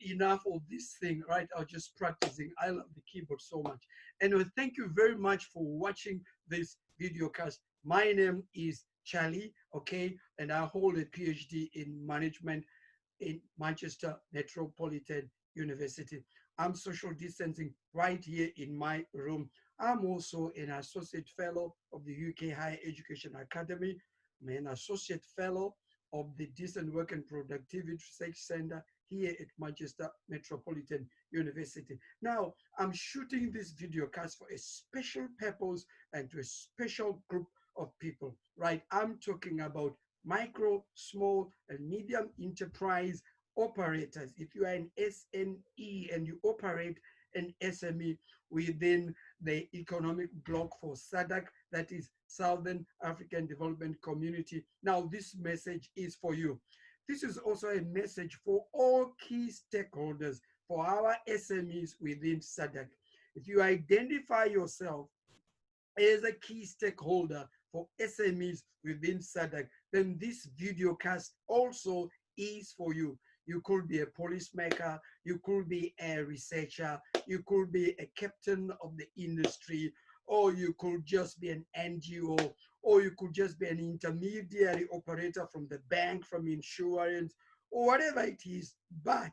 enough of this thing, right? I was just practicing. I love the keyboard so much. Anyway, thank you very much for watching this video cast. My name is Charlie, okay? And I hold a PhD in management in Manchester Metropolitan University. I'm social distancing right here in my room. I'm also an associate fellow of the UK Higher Education Academy. I'm an associate fellow of the Decent Work and Productivity Research Center here at Manchester Metropolitan University. Now, I'm shooting this video cast for a special purpose and to a special group of people, right? I'm talking about micro, small, and medium enterprise operators. If you are an SME and you operate an SME within the economic bloc for SADC, that is Southern African Development Community. Now, this message is for you. This is also a message for all key stakeholders for our SMEs within SADC. If you identify yourself as a key stakeholder for SMEs within SADC, then this video cast also is for you. You could be a policymaker, you could be a researcher, you could be a captain of the industry, or you could just be an NGO, or you could just be an intermediary operator from the bank, from insurance, or whatever it is, but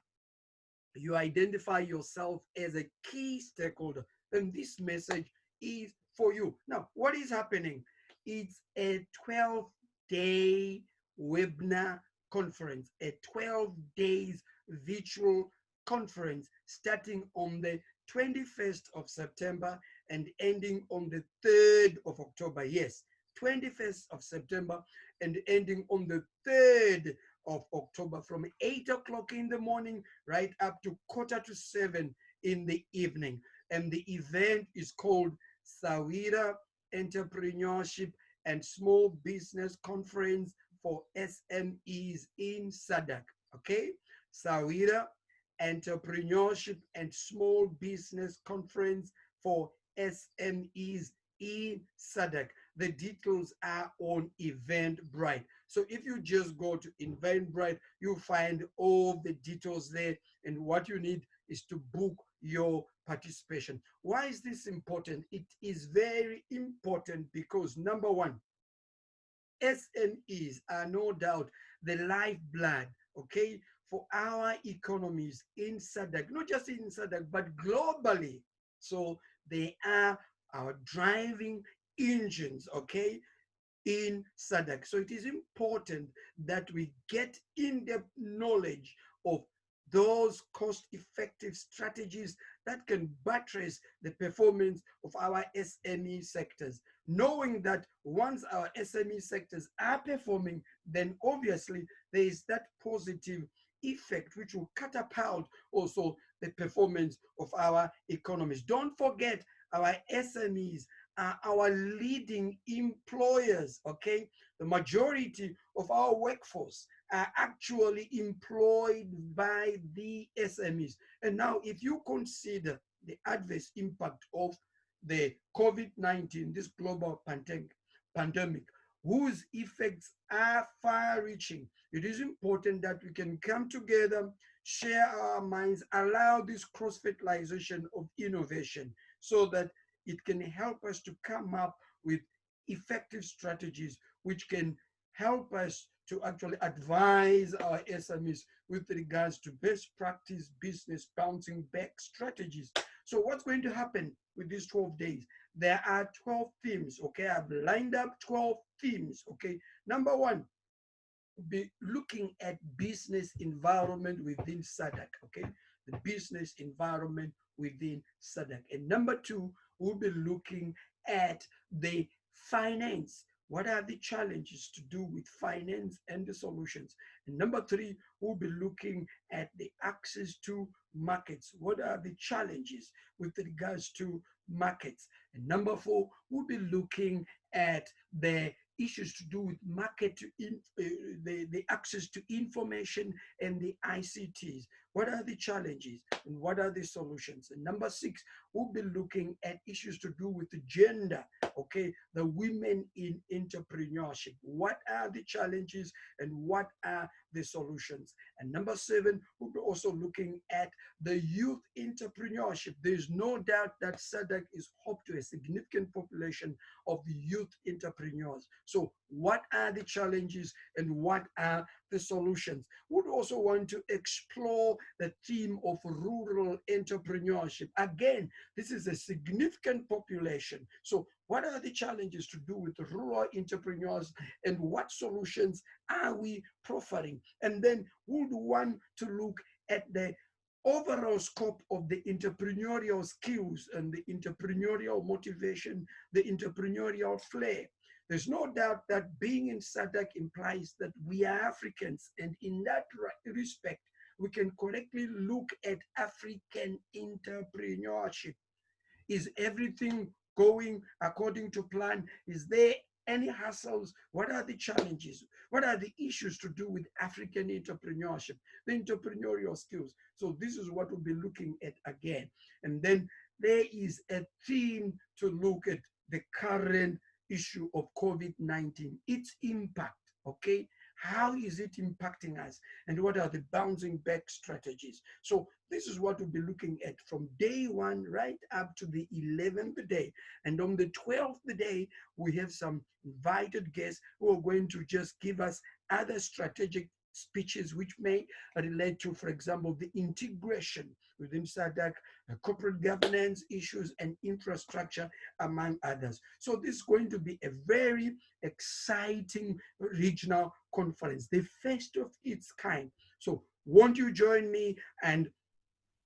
you identify yourself as a key stakeholder, then this message is for you. Now, what is happening? It's a 12-day webinar conference, a 12 days virtual conference starting on the 21st of September and ending on the 3rd of October. Yes, 21st of September and ending on the 3rd of October from 8 o'clock in the morning right up to 6:45 in the evening. And the event is called Sahwira Entrepreneurship and Small Business Conference for SMEs in SADC, okay? Sahwira Entrepreneurship and Small Business Conference for SMEs in SADC. The details are on Eventbrite. So if you just go to Eventbrite, you'll find all the details there, and what you need is to book your participation. Why is this important? It is very important because, number one, SMEs are no doubt the lifeblood, okay, for our economies in SADC, not just in SADC, but globally. So they are our driving engines, okay, in SADC. So it is important that we get in-depth knowledge of those cost-effective strategies that can buttress the performance of our SME sectors. Knowing that once our SME sectors are performing, then obviously there is that positive effect which will catapult also the performance of our economies. Don't forget, our SMEs are our leading employers, okay? The majority of our workforce are actually employed by the SMEs. And now, if you consider the adverse impact of the COVID-19, this global pandemic, whose effects are far-reaching, it is important that we can come together, share our minds, allow this cross-fertilization of innovation so that it can help us to come up with effective strategies which can help us to actually advise our SMEs with regards to best practice business bouncing back strategies. So what's going to happen with these 12 days? There are 12 themes, okay? I've lined up 12 themes, okay? Number one, be looking at business environment within SADC, okay? The business environment within SADC. And number two, we'll be looking at the finance. What are the challenges to do with finance and the solutions? And number three, we'll be looking at the access to markets. What are the challenges with regards to markets? And number four, we'll be looking at the issues to do with the access to information and the ICTs. what are the challenges and what are the solutions. And number 6, we'll be looking at issues to do with the gender, okay, the women in entrepreneurship. What are the challenges and what are the solutions? And number 7, we'll be also looking at the youth entrepreneurship. There's no doubt that SADC is home to a significant population of the youth entrepreneurs. So what are the challenges and what are the solutions? We'd also want to explore the theme of rural entrepreneurship. Again, this is a significant population. So what are the challenges to do with rural entrepreneurs and what solutions are we proffering? And then we'd want to look at the overall scope of the entrepreneurial skills and the entrepreneurial motivation, the entrepreneurial flair. There's no doubt that being in SADC implies that we are Africans, and in that respect, we can correctly look at African entrepreneurship. Is everything going according to plan? Is there any hassles? What are the challenges? What are the issues to do with African entrepreneurship, the entrepreneurial skills? So this is what we'll be looking at again. And then there is a theme to look at the current issue of COVID-19, its impact, okay? How is it impacting us? And what are the bouncing back strategies? So this is what we'll be looking at from day 1 right up to the 11th day. And on the 12th day, we have some invited guests who are going to just give us other strategic speeches which may relate to, for example, the integration within SADC, corporate governance issues and infrastructure, among others. So this is going to be a very exciting regional conference, the first of its kind. So won't you join me and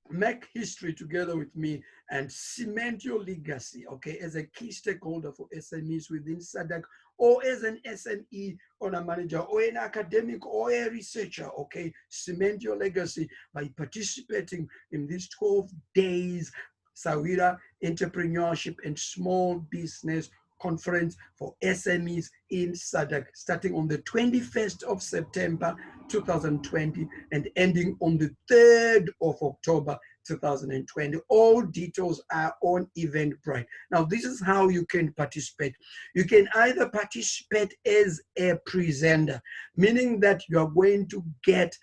make history together with me and cement your legacy, okay, as a key stakeholder for SMEs within SADC, or as an SME owner manager or an academic or a researcher, okay? Cement your legacy by participating in these 12 days Sahwira Entrepreneurship and Small Business Conference for SMEs in SADC, starting on the 21st of September 2020 and ending on the 3rd of October 2020. All details are on Eventbrite. Now, this is how you can participate. You can either participate as a presenter, meaning that you are going to get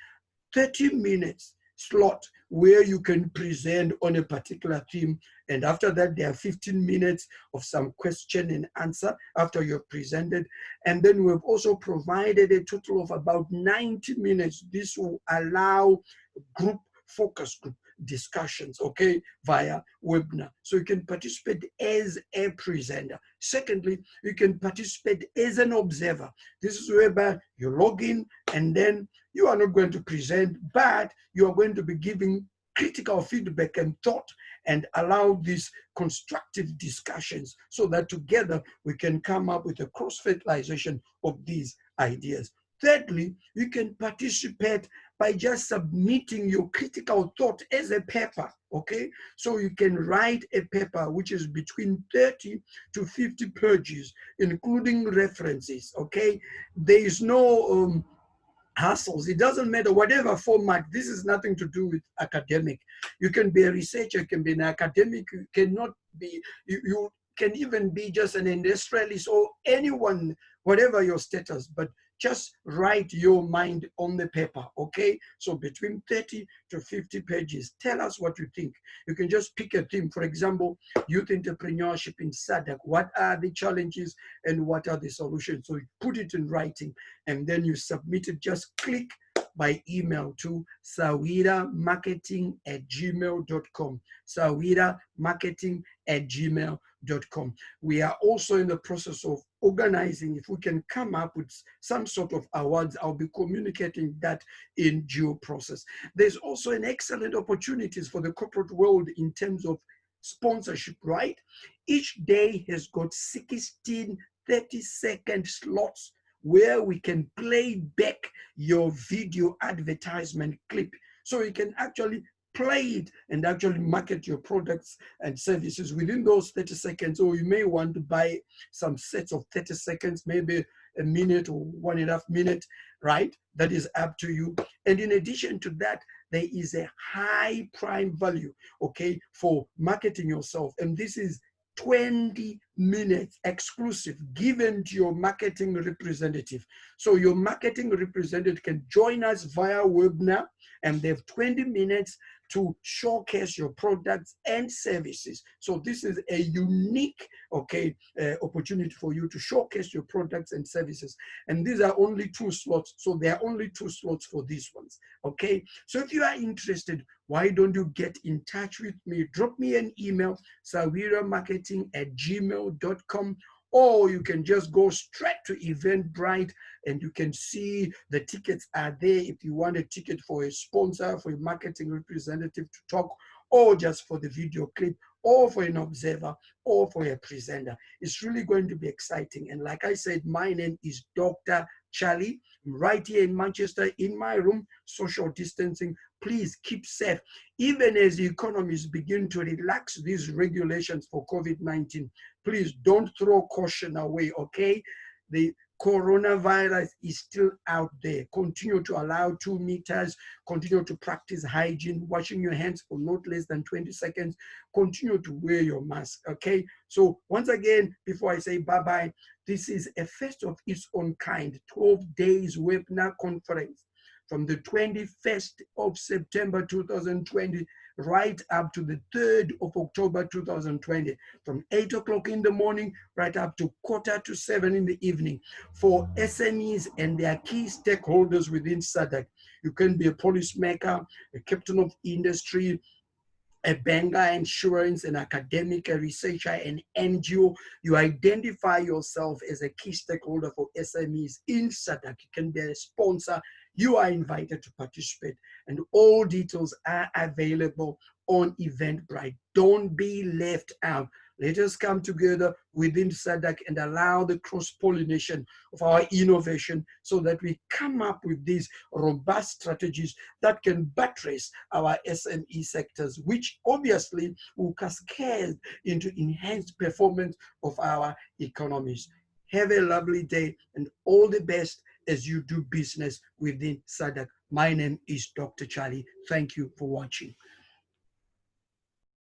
30 minutes slot where you can present on a particular theme, and after that there are 15 minutes of some question and answer after you've presented. And then we've also provided a total of about 90 minutes. This will allow group focus group discussions, okay, via webinar. So you can participate as a presenter. Secondly, you can participate as an observer. This is whereby you log in and then you are not going to present, but you are going to be giving critical feedback and thought and allow these constructive discussions so that together we can come up with a cross-fertilization of these ideas. Thirdly, you can participate by just submitting your critical thought as a paper, okay? So you can write a paper which is between 30 to 50 pages, including references, okay? There is no hassles. It doesn't matter whatever format. This is nothing to do with academic. You can be a researcher, you can be an academic, you cannot be, you can even be just an industrialist or anyone, whatever your status, but just write your mind on the paper, okay? So between 30 to 50 pages, tell us what you think. You can just pick a theme, for example, youth entrepreneurship in SADC. What are the challenges and what are the solutions? So you put it in writing and then you submit it. Just click by email to sahwiramarketing@gmail.com. sahwiramarketing@gmail.com. We are also in the process of organizing, if we can come up with some sort of awards, I'll be communicating that in due process. There's also an excellent opportunities for the corporate world in terms of sponsorship, right? Each day has got 16 30-second slots where we can play back your video advertisement clip. So you can actually play it and actually market your products and services within those 30 seconds. Or you may want to buy some sets of 30 seconds, maybe a minute or 1.5 minutes, right? That is up to you. And in addition to that, there is a high prime value, okay, for marketing yourself. And this is 20 minutes exclusive given to your marketing representative. So your marketing representative can join us via webinar, and they have 20 minutes to showcase your products and services. So this is a unique, okay, opportunity for you to showcase your products and services. And these are only 2 slots. So there are only 2 slots for these ones, okay? So if you are interested, why don't you get in touch with me? Drop me an email, sahwiramarketing@gmail.com, or you can just go straight to Eventbrite and you can see the tickets are there if you want a ticket for a sponsor, for a marketing representative to talk, or just for the video clip, or for an observer, or for a presenter. It's really going to be exciting. And like I said, my name is Dr. Charlie. I'm right here in Manchester in my room, social distancing. Please keep safe. Even as the economies begin to relax these regulations for COVID-19, please don't throw caution away, okay? The coronavirus is still out there. Continue to allow 2 meters, continue to practice hygiene, washing your hands for not less than 20 seconds, continue to wear your mask, okay? So once again, before I say bye-bye, this is a first of its own kind, 12 days webinar conference from the 21st of September 2020 right up to the 3rd of October 2020, from 8 o'clock in the morning right up to 6:45 in the evening, for SMEs and their key stakeholders within SADC. You can be a policymaker, a captain of industry, a banker, insurance, an academic, a researcher, an NGO. You identify yourself as a key stakeholder for SMEs in SADC. You can be a sponsor. You are invited to participate, and all details are available on Eventbrite. Don't be left out. Let us come together within SADC and allow the cross-pollination of our innovation so that we come up with these robust strategies that can buttress our SME sectors, which obviously will cascade into enhanced performance of our economies. Have a lovely day and all the best as you do business within SADC. My name is Dr. Charlie. Thank you for watching.